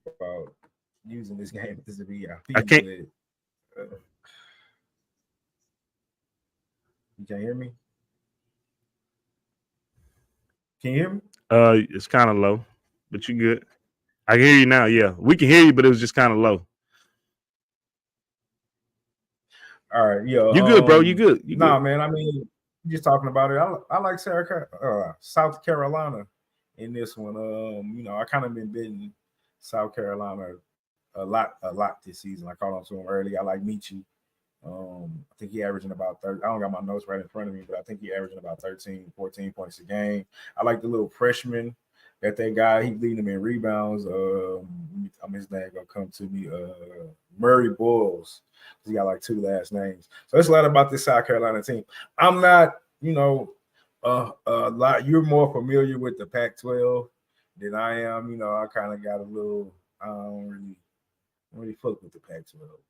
About using this game as a VIP. I can't. You can't hear me? Can you hear me? It's kind of low, but you good. I can hear you now. Yeah, we can hear you, but it was just kind of low. All right, yo, you good, bro? You good? Nah, man. I mean, just talking about it. I like South Carolina in this one. I kind of been betting South Carolina a lot this season. I called on to him early. I like Michi. I think he averaging about 30. I don't got my notes right in front of me, but I think he averaging about 13, 14 points a game. I like the little freshman that got. He leading them in rebounds. His name gonna come to me. Murray Boyles. He got like 2 last names. So there's a lot about this South Carolina team. I'm not, a lot. You're more familiar with the Pac-12 than I am. I kind of got a little. I don't really fuck with the Pac-12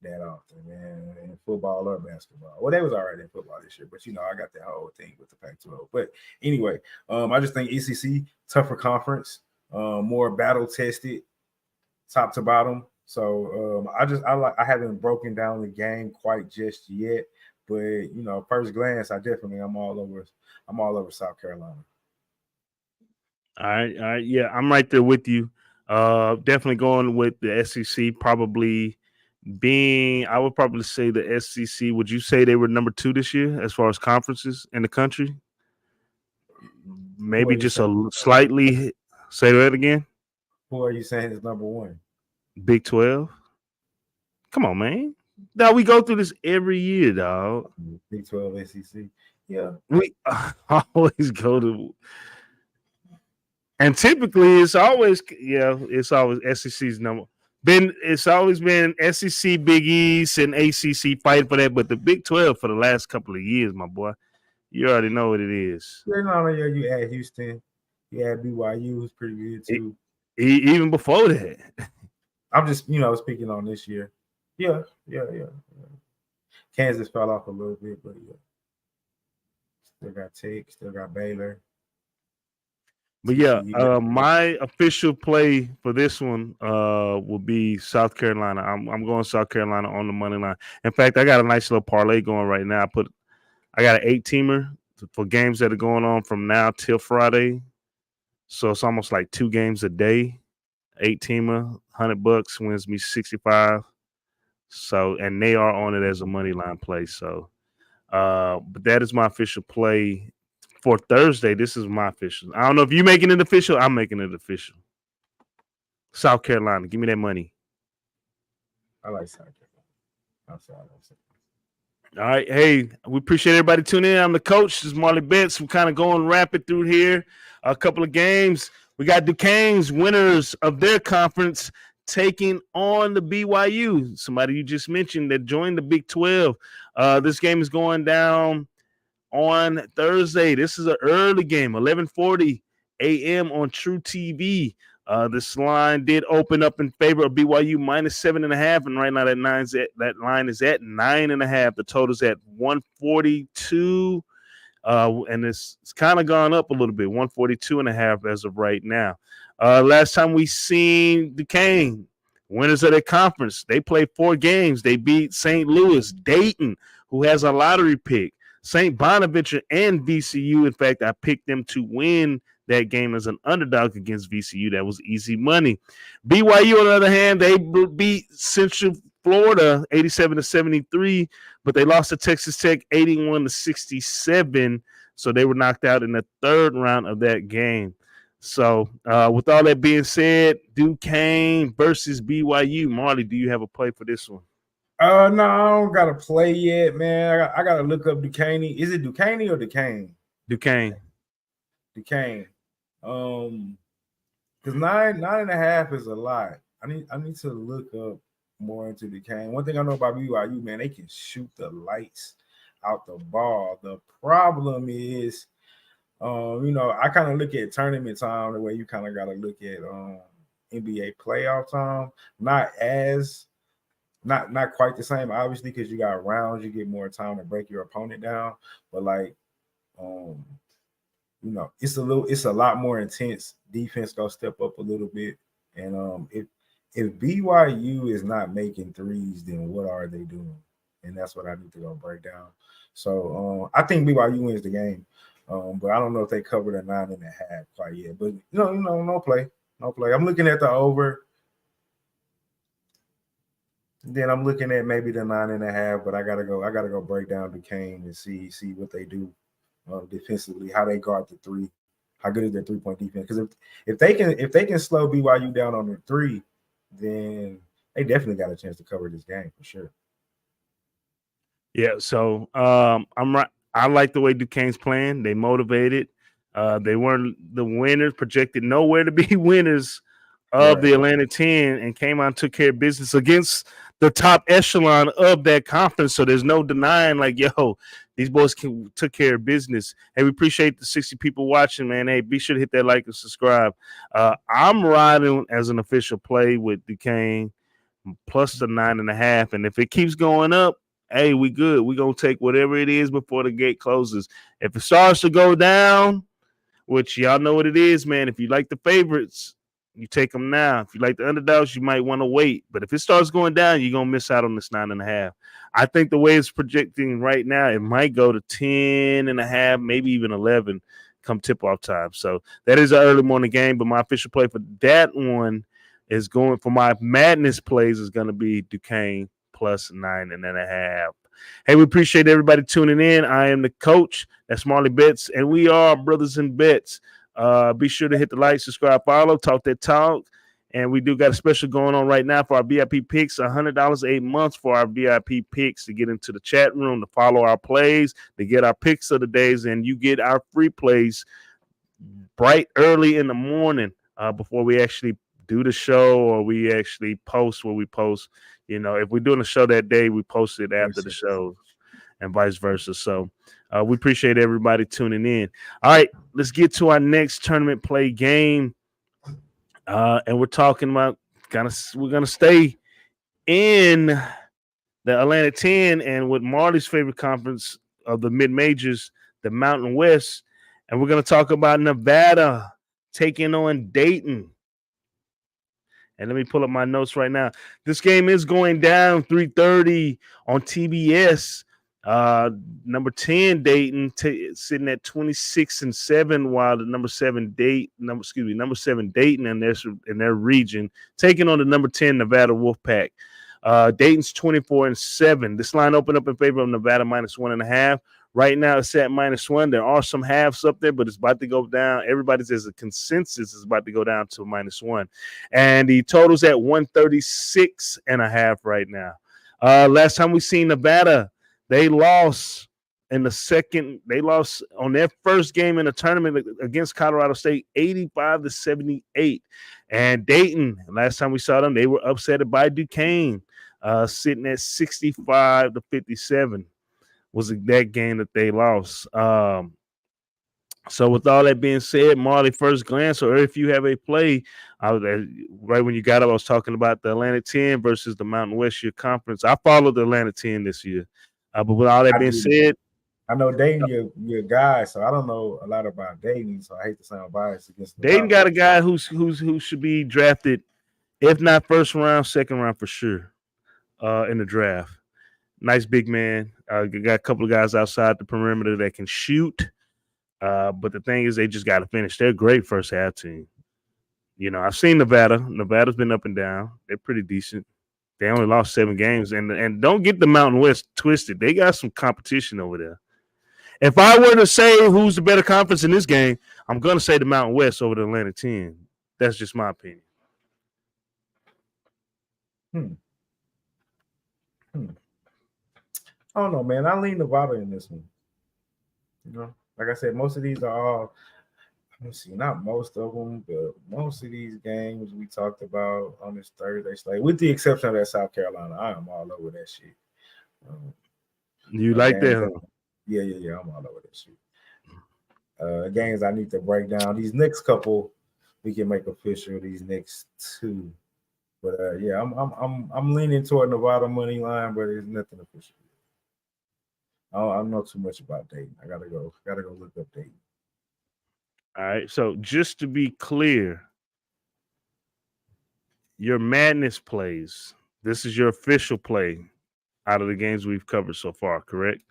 that often, man, in football or basketball. Well, they was already in football this year, but I got that whole thing with the Pac-12. But anyway, I just think ECC tougher conference, more battle tested, top to bottom. So I haven't broken down the game quite just yet, but first glance, I'm all over South Carolina. All right, yeah, I'm right there with you. Definitely going with the SEC, probably. I would probably say the SEC. Would you say they were number 2 this year as far as conferences in the country? Maybe just slightly. Say that again. Who are you saying is number 1? Big 12. Come on, man. Now we go through this every year, dog. Big 12, SEC. Yeah, we always go to, and typically it's always SEC's number. It's always been SEC, Big East, and ACC fighting for that, but the Big 12 for the last couple of years, my boy, you already know what it is. You had Houston, you had BYU, who's pretty good too. Even before that, I'm just speaking on this year. Yeah. Kansas fell off a little bit, but yeah, still got Tech, still got Baylor. But yeah, my official play for this one will be South Carolina. I'm going South Carolina on the money line. In fact, I got a nice little parlay going right now. I got an 8-teamer for games that are going on from now till Friday. So it's almost like 2 games a day. 8-teamer, $100 wins me 65. So, and they are on it as a money line play. So, but that is my official play for Thursday. This is my official. I don't know if you're making it official. I'm making it official. South Carolina, give me that money. I like South Carolina. All right. Hey, we appreciate everybody tuning in. I'm the coach. This is Marley Bets. We're kind of going rapid through here. A couple of games. We got Duquesne's winners of their conference taking on the BYU. Somebody you just mentioned that joined the Big 12. This game is going down on Thursday. This is an early game, 11:40 a.m. on True TV. This line did open up in favor of BYU -7.5, and right now that line is at 9.5. The total's at 142, and it's kind of gone up a little bit, 142.5 as of right now. Last time we seen Duquesne, winners of their conference, they played 4 games. They beat St. Louis, Dayton, who has a lottery pick, St. Bonaventure, and VCU. In fact, I picked them to win that game as an underdog against VCU. That was easy money. BYU, on the other hand, they beat Central Florida 87-73, but they lost to Texas Tech 81-67. So they were knocked out in the 3rd round of that game. So with all that being said, Duquesne versus BYU. Marley, do you have a play for this one? No, I don't got to play yet, man. I got to look up Duquesne. Is it Duquesne or Duquesne? Duquesne. Because 9.5 is a lot. I need to look up more into Duquesne. One thing I know about BYU, man, they can shoot the lights out the ball. The problem is, I kind of look at tournament time the way you kind of got to look at NBA playoff time. Not quite the same, obviously, because you got rounds, you get more time to break your opponent down. But like, it's a lot more intense. Defense gonna step up a little bit, and if BYU is not making threes, then what are they doing? And that's what I need to go break down. So I think BYU wins the game, but I don't know if they covered a 9.5 quite yet. But no play. I'm looking at the over. Then I'm looking at maybe the 9.5, but I gotta go break down Duquesne and see what they do defensively, how they guard the 3, how good is their 3-point defense. Because if they can slow BYU down on the 3, then they definitely got a chance to cover this game for sure. Yeah, so I like the way Duquesne's playing. They motivated. They weren't the winners, projected nowhere to be winners of the Atlantic 10, and came out and took care of business against the top echelon of that conference. So there's no denying, like, yo, these boys took care of business. Hey, we appreciate the 60 people watching, man. Hey, be sure to hit that like and subscribe. I'm riding as an official play with Duquesne plus the 9.5, and if it keeps going up, hey, we good. We're going to take whatever it is before the gate closes. If it starts to go down, which y'all know what it is, man, if you like the favorites, you take them now. If you like the underdogs, you might want to wait. But if it starts going down, you're going to miss out on this 9.5. I think the way it's projecting right now, it might go to 10.5, maybe even 11 come tip-off time. So that is an early morning game, but my official play for that one is going for my madness plays is going to be Duquesne plus 9.5. Hey, we appreciate everybody tuning in. I am the coach. That's Marley Bets, and we are Brothas N Bets. Be sure to hit the like, subscribe, follow, talk that talk. And we do got a special going on right now for our VIP picks, $100 a month for our VIP picks to get into the chat room, to follow our plays, to get our picks of the days, and you get our free plays bright early in the morning before we actually do the show or we actually post what we post. You know, if we're doing a show that day, we post it after the show and vice versa. So we appreciate everybody tuning in. All right, let's get to our next tournament play game. And we're talking about we're gonna stay in the Atlantic 10 and with Marley's favorite conference of the mid majors, the Mountain West. And we're gonna talk about Nevada taking on Dayton. And let me pull up my notes right now. This game is going down 3:30 on TBS. Number 10 Dayton sitting at 26-7, while the number 7 Dayton in their region taking on the number 10 Nevada Wolfpack. Dayton's 24-7. This line opened up in favor of Nevada -1.5. Right now it's at -1. There are some halves up there, but it's about to go down. Everybody says a consensus is about to go down to -1. And the total's at 136.5 right now. Last time we seen Nevada, they lost in the second. They lost on their first game in the tournament against Colorado State, 85-78. And Dayton, last time we saw them, they were upset by Duquesne, sitting at 65-57. Was that game that they lost. So with all that being said, Marley, first glance, or if you have a play, right when you got up, I was talking about the Atlantic 10 versus the Mountain West Year Conference. I followed the Atlantic 10 this year. But with all that being said, I know Dayton, you're a guy, so I don't know a lot about Dayton, so I hate to sound biased against Dayton got a guy who should be drafted, if not first round, second round for sure, in the draft. Nice big man. Got a couple of guys outside the perimeter that can shoot. But the thing is, they just got to finish. They're a great first half team. You know, I've seen Nevada. Nevada's been up and down. They're pretty decent. They only lost 7 games. And don't get the Mountain West twisted. They got some competition over there. If I were to say who's the better conference in this game, I'm going to say the Mountain West over the Atlantic 10. That's just my opinion. I don't know, man. I lean Nevada in this one. You know, like I said, most of these are all, let's see, not most of them, but most of these games we talked about on this Thursday slate, with the exception of that South Carolina. I am all over that shit. You like that, huh? Yeah. I'm all over that shit. Games I need to break down. These next couple we can make official. These next 2, but yeah, I'm leaning toward Nevada money line, but it's nothing official. I don't know too much about Dayton. I gotta go look up Dayton. All right. So just to be clear, your madness plays. This is your official play out of the games we've covered so far, correct?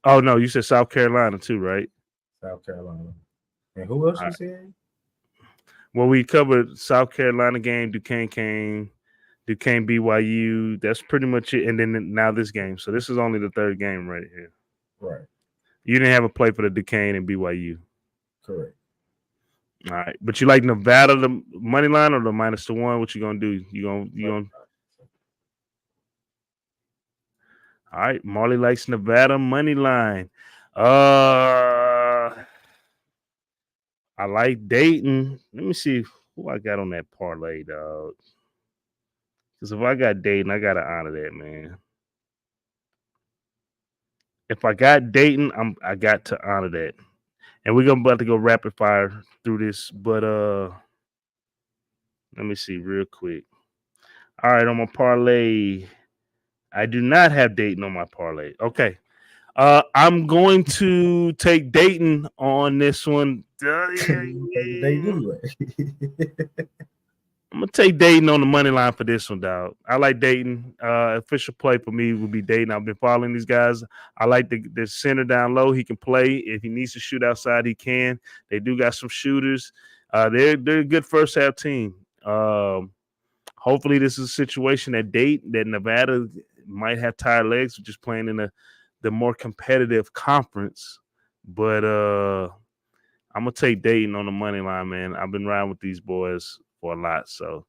Oh no, you said South Carolina too, right? South Carolina. And who else you said? Well, we covered South Carolina game, Duquesne BYU. That's pretty much it. And then now this game. So this is only the 3rd game right here. Right. You didn't have a play for the Duquesne and BYU. Correct. All right. But you like Nevada, the money line, or the -1? What you gonna do? You gonna All right. Marley likes Nevada money line. I like Dayton. Let me see who I got on that parlay, dog. Because if I got Dayton, I gotta honor that, man. If I got Dayton, I got to honor that. And we're about to go rapid fire through this, but let me see real quick. All right, on my parlay, I do not have Dayton on my parlay. Okay. I'm going to take Dayton on this one. I'm gonna take Dayton on the money line for this one, dog. I like Dayton. Official play for me would be Dayton. I've been following these guys. I like the center down low. He can play. If he needs to shoot outside, he can. They do got some shooters. They're a good first half team. Hopefully, this is a situation that Nevada might have tired legs, just playing in the more competitive conference. But I'm gonna take Dayton on the money line, man. I've been riding with these boys for a lot, so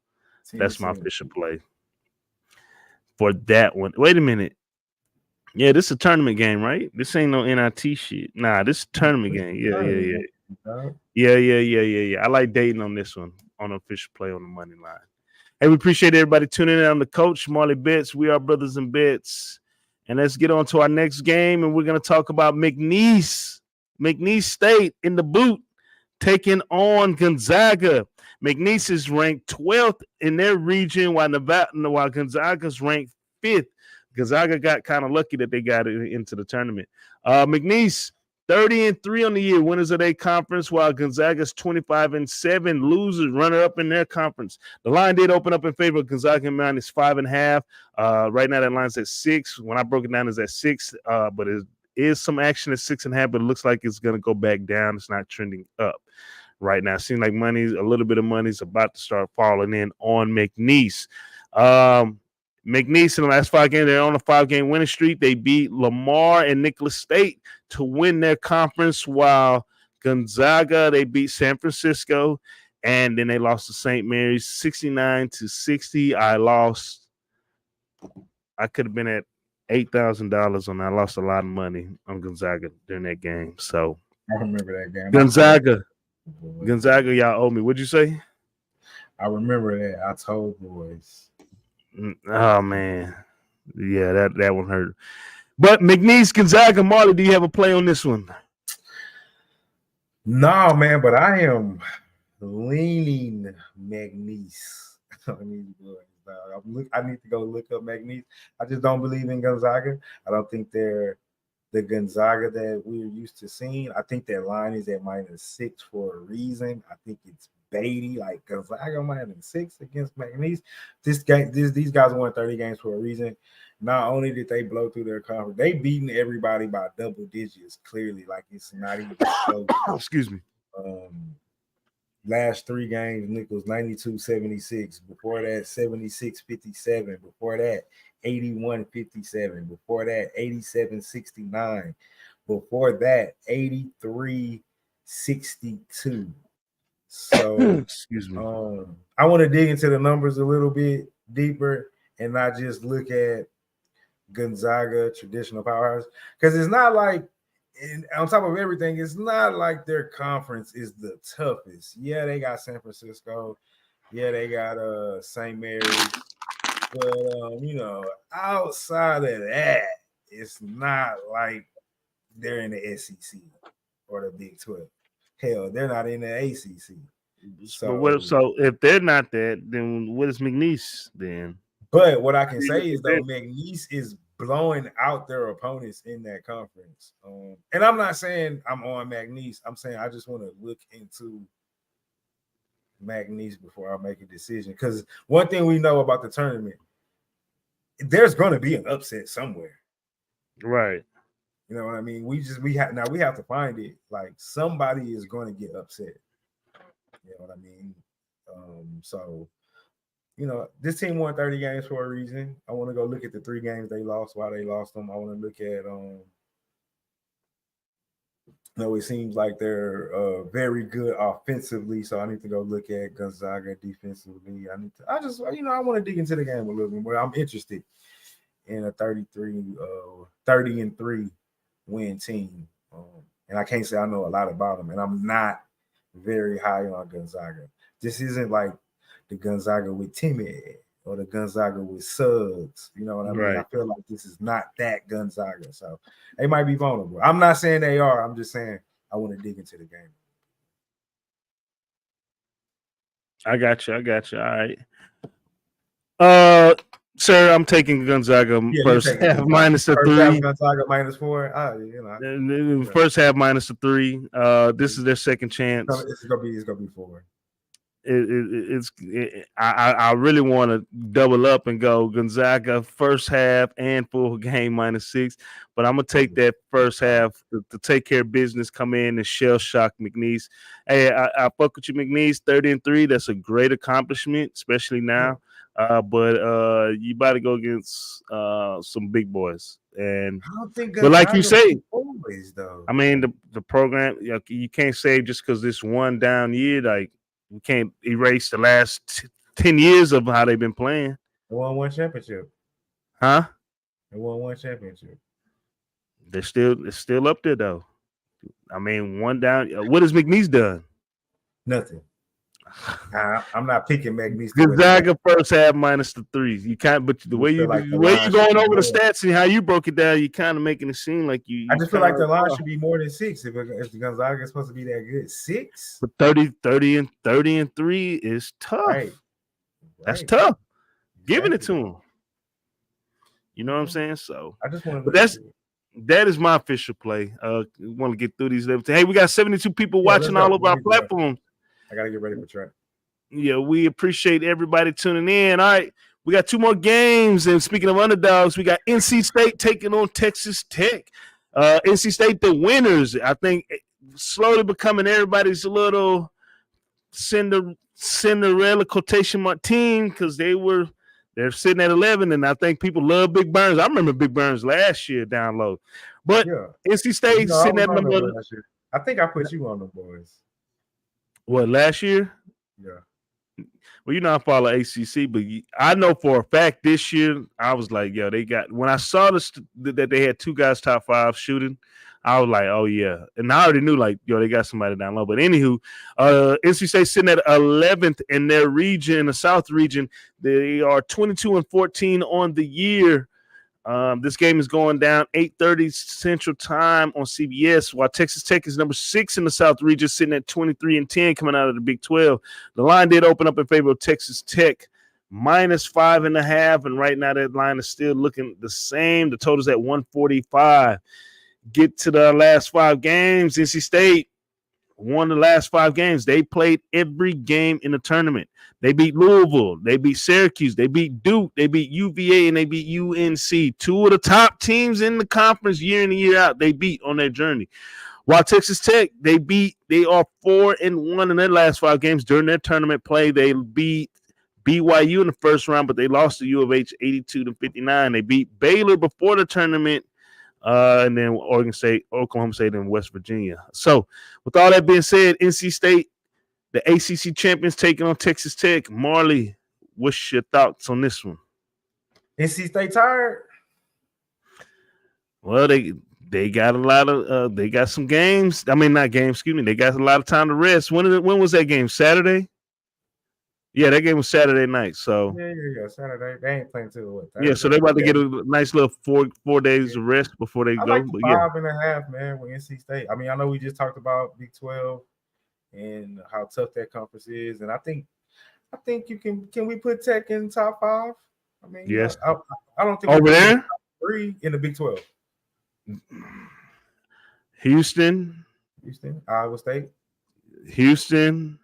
that's my official play for that one. Wait a minute. Yeah, this is a tournament game, right? This ain't no NIT shit. Nah, this is a tournament game. Yeah. I like Dayton on this one. on the official play on the money line. Hey, we appreciate everybody tuning in on the coach, Marley Bets. We are Brothas N Bets. And let's get on to our next game, and we're going to talk about McNeese State in the boot taking on Gonzaga. McNeese is ranked 12th in their region, while Gonzaga's ranked 5th. Gonzaga got kind of lucky that they got into the tournament. McNeese 30-3 on the year, winners of their conference, while Gonzaga's 25-7, losers, runner-up in their conference. The line did open up in favor of Gonzaga minus 5.5. Right now, that line's at 6. When I broke it down, it's at 6, but it is some action at 6.5, but it looks like it's going to go back down. It's not trending up right now. It seems like a little bit of money is about to start falling in on McNeese. McNeese in the last 5 games, they're on a 5-game winning streak. They beat Lamar and Nicholas State to win their conference, while Gonzaga, they beat San Francisco, and then they lost to St. Mary's 69-60. I could have been at $8,000 on that. I lost a lot of money on Gonzaga during that game. So I remember that game. Gonzaga, y'all owe me. What'd you say? I remember that. I told boys. Oh man, yeah, that one hurt. But McNeese, Gonzaga, Marley, do you have a play on this one? No, man, but I am leaning McNeese. I need to go look up McNeese. I just don't believe in Gonzaga. I don't think they're the Gonzaga that we're used to seeing. I think their line is at -6 for a reason. I think it's Beatty, like Gonzaga -6 against McNeese. These guys won 30 games for a reason. Not only did they blow through their conference, they beaten everybody by double digits. Clearly, like it's not even close. Excuse me. Last 3 games, Nichols 92-76. Before that, 76-57. Before that, 81-57. Before that, 87-69. Before that, 83-62. So, excuse me. I want to dig into the numbers a little bit deeper and not just look at Gonzaga traditional powerhouse, because it's not like, on top of everything, it's not like their conference is the toughest. Yeah, they got San Francisco. Yeah, they got St. Mary's. But outside of that, it's not like they're in the SEC or the Big 12. Hell, they're not in the ACC. So if they're not that, then what is McNeese then? But what I can say is, though, McNeese is blowing out their opponents in that conference. And I'm not saying I'm on McNeese. I'm saying I just want to look into McNeese before I make a decision. Because one thing we know about the tournament, there's going to be an upset somewhere. Right. You know what I mean? We have to find it. Like, somebody is going to get upset. You know what I mean? So, this team won 30 games for a reason. I want to go look at the 3 games they lost, why they lost them. I want to look at it seems like they're very good offensively, so I need to go look at Gonzaga defensively. I want to dig into the game a little bit more. I'm interested in a 30-3 win team. And I can't say I know a lot about them, and I'm not very high on Gonzaga. This isn't like the Gonzaga with Timmy or the Gonzaga with Suggs. You know what I mean? Right. I feel like this is not that Gonzaga. So they might be vulnerable. I'm not saying they are. I'm just saying I want to dig into the game. I got you. All right. Sir, I'm taking Gonzaga first half minus a 3. Gonzaga -4. First half minus a 3. This is their second chance. It's gonna be 4. I really want to double up and go Gonzaga first half and full game -6, but I'm gonna take that first half to take care of business, come in and shell shock McNeese. Hey, I fuck with you, McNeese. 30-3. That's a great accomplishment, especially now. But you about to go against some big boys, and I don't think. But like you say, always though. I mean the program. You can't say just because this one down year, like we can't erase the last 10 years of how they've been playing. They won 1 championship. Huh? They won 1 championship. They're still up there though. I mean, one down. What has McNeese done? Nothing. I'm not picking McNeese. Gonzaga first half minus the 3. You can't, but the way you're going over the stats and how you broke it down, you kind of making it seem like you. I just feel like the line should be more than 6. If the Gonzaga is supposed to be that good, 6. But 30 and 3 is tough. Right. That's tough. Giving it to them. You know what I'm saying? So I just want to. But that is my official play. We want to get through these levels. Hey, we got 72 people watching all over our platforms. I gotta get ready for track. Yeah, we appreciate everybody tuning in. All right, we got 2 more games. And speaking of underdogs, we got NC State taking on Texas Tech. NC State, the winners. I think slowly becoming everybody's little Cinderella quotation mark team because they're sitting at 11, and I think people love Big Burns. I remember Big Burns last year down low. But NC State sitting at number. I think I put you on the boys. What, last year? Yeah. Well, you know, I follow ACC, but I know for a fact this year, I was like, yo, when I saw that they had 2 guys top 5 shooting, I was like, oh, yeah. And I already knew, like, yo, they got somebody down low. But anywho, NC State sitting at 11th in their region, in the South region. They are 22-14 on the year. This game is going down 8:30 Central Time on CBS, while Texas Tech is number 6 in the South region, sitting at 23-10 coming out of the Big 12. The line did open up in favor of Texas Tech, minus 5.5, and right now that line is still looking the same. The total's at 145. Get to the last 5 games. NC State won the last 5 games. They played every game in the tournament. They beat Louisville. They beat Syracuse. They beat Duke. They beat UVA, and they beat UNC. 2 of the top teams in the conference year in and year out, they beat on their journey. While Texas Tech, they are 4-1 in their last 5 games during their tournament play. They beat BYU in the first round, but they lost to U of H 82-59. They beat Baylor before the tournament. And then Oregon State, Oklahoma State, and West Virginia. So, with all that being said, NC State, the ACC champions, taking on Texas Tech. Marley, what's your thoughts on this one? NC State tired? Well, they got a lot of they got some games. I mean, not games. Excuse me. They got a lot of time to rest. When was that game? Saturday. Yeah, that game was Saturday night. So yeah. Saturday. They ain't playing till what? Yeah, so they're about to get a nice little four days of rest before they go. Like 5.5, man, with NC State. I mean, I know we just talked about Big 12 and how tough that conference is, and I think you can we put Tech in top 5? I mean, yes. I don't think over there 3 in the Big 12. Houston, Iowa State, Houston,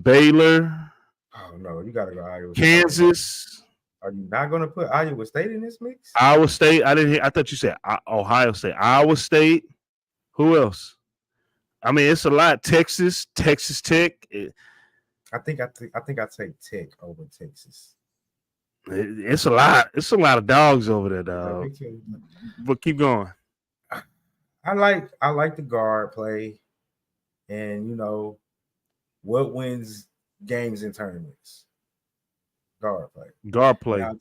Baylor. Oh no, you gotta go Iowa State. Kansas. Are you not gonna put Iowa State in this mix? Iowa State. I thought you said Ohio State. Iowa State. Who else? I mean, it's a lot. Texas Tech. I think I take Tech over Texas. It's a lot. It's a lot of dogs over there, dog. But keep going. I like the guard play, and you know what wins games in tournaments. Guard play. Now,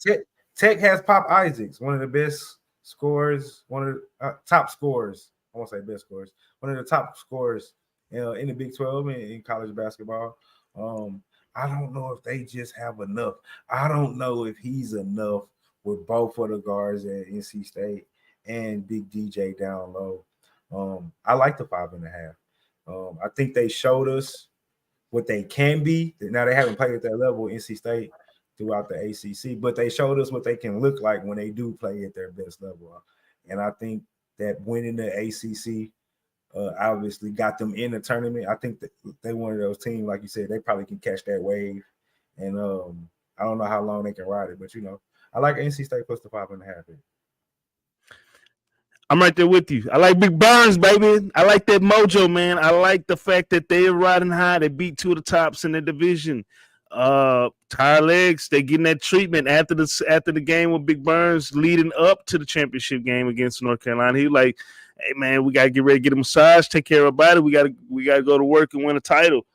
Tech has Pop Isaacs, one of the best scorers, one of the top scorers. I won't say best scorers, one of the top scorers in the Big 12 in college basketball. I don't know if they just have enough. I don't know if he's enough with both of the guards at NC State and Big DJ down low. I like the 5.5. I think they showed us what they can be. Now they haven't played at that level, NC State, throughout the ACC, but they showed us what they can look like when they do play at their best level. And I think that winning the ACC obviously got them in the tournament. I think that they one of those teams, like you said, they probably can catch that wave. And I don't know how long they can ride it, but you know, I like NC State plus the 5.5. I'm right there with you. I like Big Burns, baby. I like that mojo, man. I like the fact that they're riding high. They beat 2 of the tops in the division. Tire legs, they getting that treatment after the game with Big Burns leading up to the championship game against North Carolina. He like, hey man, we gotta get ready to get a massage, take care of our body. We gotta go to work and win a title.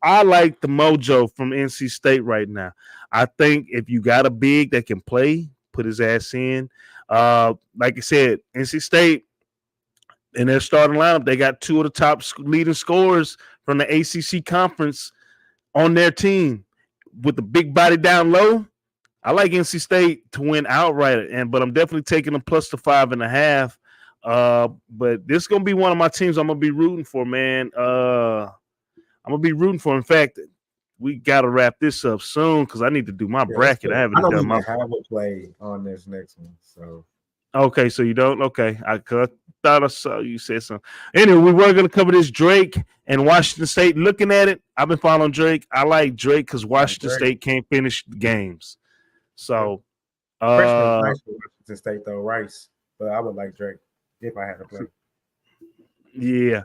I like the mojo from NC State right now. I think if you got a big that can play, put his ass in. Like I said, NC State in their starting lineup, they got 2 of the top leading scorers from the ACC conference on their team with the big body down low. I like NC State to win outright, but I'm definitely taking them plus the 5.5. But this is gonna be one of my teams I'm gonna be rooting for, man. I'm gonna be rooting for. In fact, we gotta wrap this up soon because I need to do my bracket. I don't even have a play on this next one. So okay, so you don't. Okay, I thought I saw you said something. Anyway, we were gonna cover this Drake and Washington State. Looking at it, I've been following Drake. I like Drake because Washington State can't finish the games. So, freshman nice for Washington State though, Rice. But I would like Drake if I had to play. Yeah,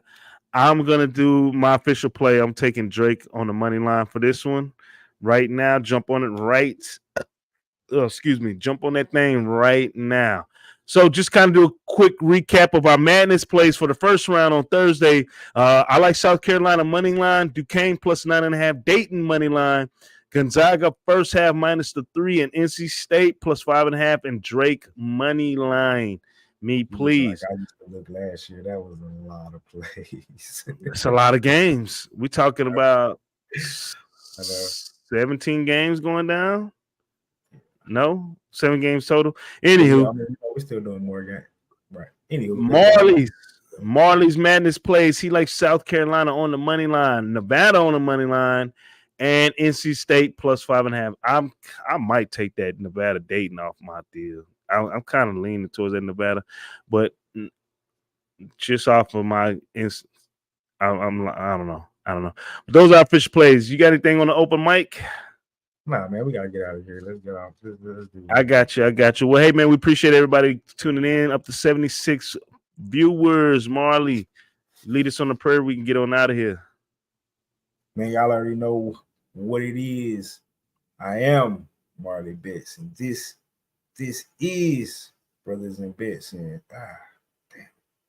I'm gonna do my official play. I'm taking Drake on the money line for this one right now. Jump on it right. Jump on that thing right now. So just kind of do a quick recap of our madness plays for the first round on Thursday. I like South Carolina money line, Duquesne plus 9.5, Dayton money line, Gonzaga first half minus the 3, and NC State plus 5.5, and Drake money line. Me, please. Like I used to look last year. That was a lot of plays. It's a lot of games. We're talking about 17 games going down. No, 7 games total. Anywho, we're still doing more games. Right. Anywho, Marley's madness plays. He likes South Carolina on the money line, Nevada on the money line, and NC State plus 5.5. I might take that Nevada Dayton off my deal. I'm kind of leaning towards that Nevada, but just off of my I don't know. But those are official plays. You got anything on the open mic? Nah, man, we gotta get out of here. Let's get off. Let's do it. I got you. Well, hey, man, we appreciate everybody tuning in. Up to 76 viewers. Marley, lead us on the prayer. We can get on out of here. Man, y'all already know what it is. I am Marley Bets, and this is Brothas N Bets. And damn,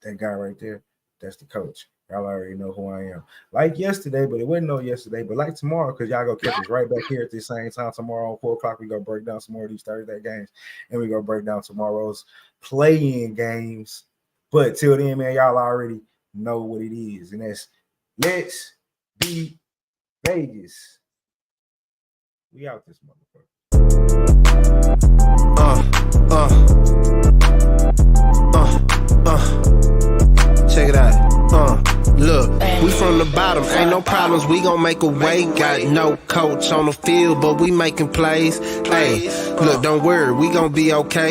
that guy right there, that's the coach. Y'all already know who I am. Like yesterday, but it wasn't no yesterday, but like tomorrow, because y'all go catch us right back here at the same time tomorrow on 4 o'clock. We go break down some more of these Thursday games, and we go break down tomorrow's play-in games. But till then, man, y'all already know what it is, and that's Let's Be Vegas. We out this motherfucker. Check it out. Look, we from the bottom, ain't no problems, we gon' make a way. Got no coach on the field, but we making plays. Hey, look, don't worry, we gon' be okay.